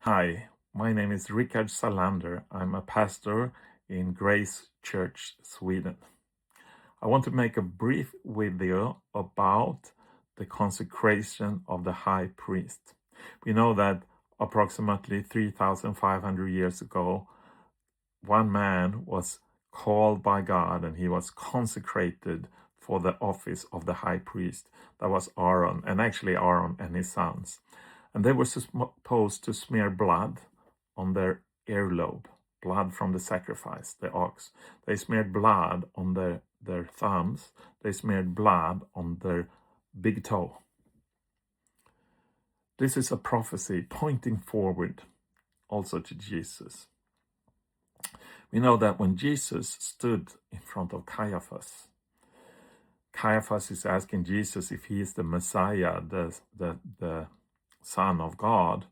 Hi, my name is Rickard Salander. I'm a pastor in Grace Church, Sweden. I want to make a brief video about the consecration of the high priest. We know that approximately 3,500 years ago, one man was called by God and he was consecrated for the office of the high priest. That was Aaron, and actually Aaron and his sons. And they were supposed to smear blood on their earlobe, blood from the sacrifice, the ox. They smeared blood on their thumbs. They smeared blood on their big toe. This is a prophecy pointing forward also to Jesus. We know that when Jesus stood in front of Caiaphas, Caiaphas is asking Jesus if he is the Messiah, the Son of God.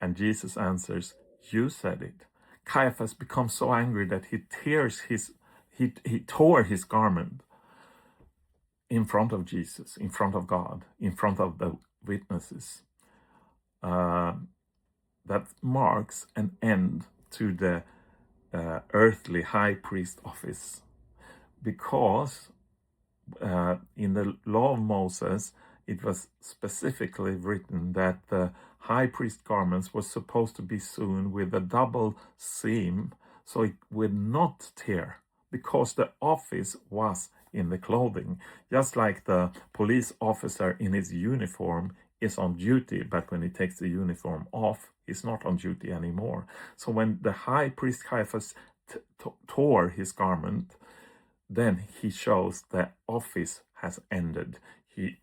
And Jesus answers, "You said it." Caiaphas becomes so angry that he tore his garment in front of Jesus, in front of God, in front of the witnesses. That marks an end to the earthly high priest office, because in the law of Moses, it was specifically written that the high priest garments were supposed to be sewn with a double seam so it would not tear, because the office was in the clothing. Just like the police officer in his uniform is on duty, but when he takes the uniform off, he's not on duty anymore. So when the high priest Caiaphas tore his garment, then he shows that office has ended.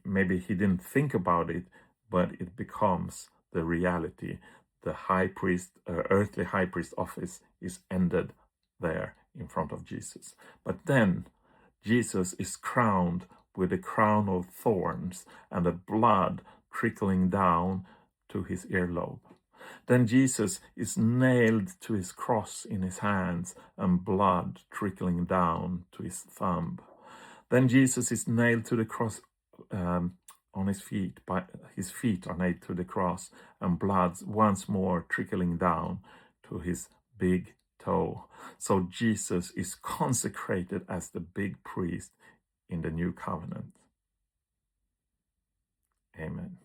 Maybe he didn't think about it, but it becomes the reality. The high priest, earthly high priest office is ended there in front of Jesus. But then Jesus is crowned with a crown of thorns and the blood trickling down to his earlobe. Then Jesus is nailed to his cross in his hands and blood trickling down to his thumb. Then Jesus is nailed to the cross on his feet. His feet are nailed to the cross and blood once more trickling down to his big toe. So Jesus is consecrated as the big priest in the new covenant. Amen.